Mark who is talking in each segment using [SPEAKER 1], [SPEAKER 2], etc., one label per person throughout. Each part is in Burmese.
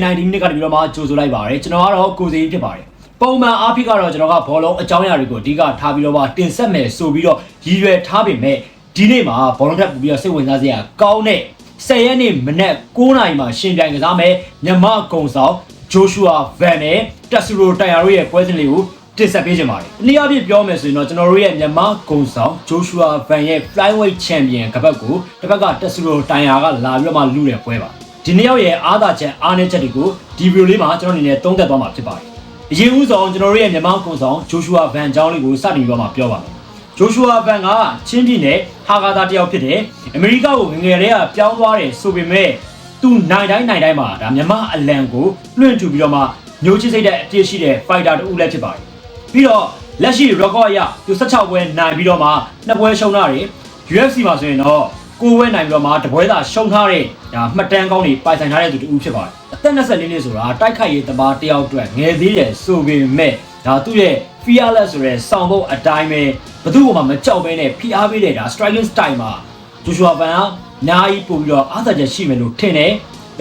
[SPEAKER 1] 90 minute ကနေပြီးတော့မှကြိုဆိုလိုက်ပါတယ်ကျွန်တော်ကတော့ကိုစီဖြစ်ပါတယ်ပုံမှန်အားဖြင့်ကတော့ကျွန်တော်ကဘောလုံးအကြောင်းအရာတွေကိုအဓိကထားပြီးတော့မှတင်ဆက်မယ်ဆိုပြီးတော့ရည်ရွယ်ထားပေမဲ့ဒီနေ့မှာဘောလုံးထက်ပိုပြီးတော့စိတ်ဝင်စားစရာကောင်းတဲ့10 ရက်နေ့မနက်9 နာရီမှာရှင်ပြိုင်ကစားမယ်မြန်မာကုံဆောင်ဂျိုရှူအာဗန်နဲ့တက်ဆူရိုတိုင်ယာတို့ရဲ့ပွဲစဉ်လေးကိုတင်ဆက်ပေးကြပါတယ်။ဒီနေ့အဖြစ်ပြောမယ်ဆိုရင်တော့ကျွန်တော်တို့ရဲ့မြန်မာကုံဆောင်ဂျိုရှူအာဗန်ရဲ့ flyweight champion ကပတ်ကိုတစ်ဖက်ကတက်ဆူရိုတိုင်ယာကလာပြီးတော့မှလူတဲ့ပွဲပါဒီနေ့ရောက်ရဲ့အားသာချက်အားနည်းချက်တွေကိုဒီဗီဒီယိုလေးမှာကျွန်တော်အနေနဲ့သုံးသပ်သွားမှာဖြစ်ပါတယ်။အရင်ဦးဆုံးကျွန်တော်တို့ရဲ့မြန်မာကုံဆောင်ဂျိုရှူအာဗန်အကြောင်းလေးကိုစတင်ပြီးတော့မှပြောပါမယ်။ဂျိုရှူအာဗန်ကချင်းပြည်နယ်ဟာဂါသာတယောက်ဖြစ်တယ်။အမေရိကကိုငငယ်တည်းကပြောင်းသွားတယ်ဆိုပေမဲ့သူနိုင်တိုင်းမှာဒါမြန်မာအလံကိုလွှင့်ထူပြီးတော့မှမျိုးချစ်စိတ်တဲ့အပြည့်ရှိတဲ့ fighter တူလည်းဖြစ်ပါတယ်။ပြီးတော့လက်ရှိ record အရသူ16ပွဲနိုင်ပြီးတော့မှ2ပွဲရှုံးထားတယ်။ UFC မှာဆိုရင်တော့ကိုဝဲနိုင်ပြီးတော့မှတပွဲသာရှုံးထားတဲ့ဒါမှတ်တမ်းကောင်းတွေပိုင်ဆိုင်ထားတဲ့သူတူဖြစ်ပါတယ်အသက်24နှစ်ဆိုတာတိုက်ခိုက်ရေးသမားတယောက်အတွက်ငယ်သေးတယ်ဆိုပေမဲ့ဒါသူ့ရဲ့ fearless ဆိုတဲ့စောင့်ဖို့အတိုင်းပဲဘသူ့ကမှမကြောက်ဘဲနဲ့ဖိအားပေးတဲ့ဒါ striking style မှာဂျိုရှူအာဗန်ကအများကြီးပို့ပြီးတော့အားသာချက်ရှိမယ်လို့ထင်တယ်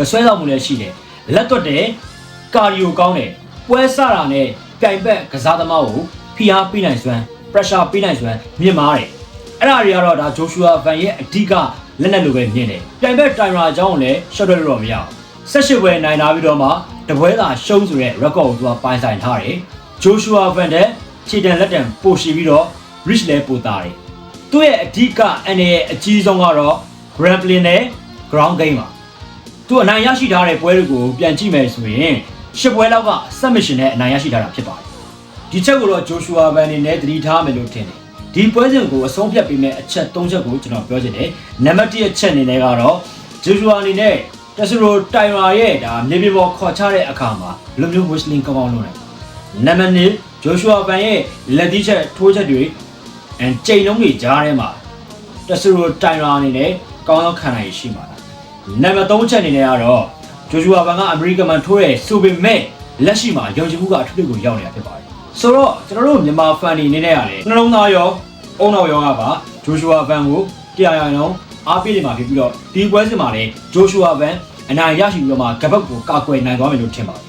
[SPEAKER 1] ဆွဲဆောင်မှုလည်းရှိတယ်လက်သွက်တယ်ကာဒီယိုကောင်းတယ်ပွဲစတာနဲ့ပြိုင်ဘက်ကစားသမားကိုဖိအားပေးနိုင်စွမ်း pressure ပေးနိုင်စွမ်းမြင့်မားတယ်အဲ့ဒါတွေကတော့ဒါဂျိုရှူအာဗန်ရဲ့အဓိကလက်နက်လိုပဲမြင်တယ်ပြိုင်ဘက်တိုင်ရာအကြောင်းကိုလည်းရှော့ထွက်လို့တော့မရအောင်18ပွဲနိုင်လာပြီးတော့မှတပွဲသာရှုံးဆိုတဲ့ record ကိုသူကပိုင်ဆိုင်ထားတယ်ဂျိုရှူအာဗန်တဲ့ခြေတံလက်တံပို့ရှိပြီးတော့ reach လည်းပို့တာတယ်သူ့ရဲ့အဓိကအန်ရဲ့အကြီးဆုံးကတော့ grappling နဲ့ ground game ပါသူအနိုင်ရရှိထားတဲ့ပွဲတွေကိုပြန်ကြည့်မယ်ဆိုရင်10ပွဲလောက်က submission နဲ့အနိုင်ရရှိထားတာဖြစ်ပါတယ်ဒီချက်ကိုတော့ဂျိုရှူအာဗန်အနေနဲ့သတိထားမယ်လို့ထင်တယ်ဒီပွဲစဉ်ကိုအဆုံးဖြတ်ပေးမဲ့အချက်3ချက်ကိုကျွန်တော်ပြောချင်တယ်နံပါတ်1အချက်အနေနဲ့ကတော့ဂျိုရှူအာအနေနဲ့တက်ဆူရိုတိုင်ရာရဲ့ဒါမြေပြင်ပေါ်ခေါ်ချတဲ့အခါမှာလူမျိုး whistling ကောင်းကောင်းလုပ်နိုင်နံပါတ်2ဂျိုရှူအာဗန်ရဲ့လက်သီးချက်ထိုးချက်တွေချိန်လုံးတွေကြားထဲမှာတက်ဆူရိုတိုင်ရာအနေနဲ့ကောင်းကောင်းခံနိုင်ရှိမှာလားနံပါတ်3ချက်အနေနဲ့ကတော့ဂျိုရှူအာဗန်ကအမေရိကန်မှာထိုးရဲဆိုပေမဲ့လက်ရှိမှာယုံကြည်မှုကအထူးကိုရောက်နေတာဖြစ်ပါတယ်ဆိုတော့ကျွန်တော်တို့မြန်မာဖန်တွေအနေနဲ့ကလည်းနှလုံးသားရောအုံနောက်ရောကပါဂျိုရှူအာဗန်ကိုတရားရအောင်အားပေးနေမှာဖြစ်ပြီးတော့ဒီပွဲစဉ်မှာလည်းဂျိုရှူအာဗန်အနိုင်ရရှိပြီးတော့မှကပတ်ကိုကာကွယ်နိုင်သွားမယ်လို့ထင်ပါတယ်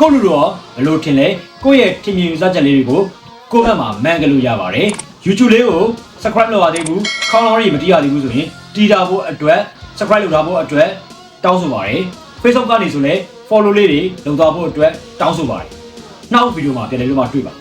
[SPEAKER 1] ကိုလူတော့ဘယ်လိုထင်လဲကိုယ့်ရဲ့ထင်မြင်ယူဆချက်လေးတွေကိုကိုယ့်ဘက်မှာမှန်ကြလို့ရပါတယ် YouTube လေးကို subscribe လုပ်ရသေးဘူးခေါင်းလောင်းတွေမတီးရသေးဘူးဆိုရင်တီးတာဖို့အတွက် subscribe လုပ်ထားဖို့အတွက်တောင်းဆိုပါတယ် Facebook ကနေဆိုလဲ follow လေးတွေလုပ်သွားဖို့အတွက်တောင်းဆိုပါတယ်နောက်ဗီဒီယိုမှာပြန်လည်ပြီးမှတွေ့ပါ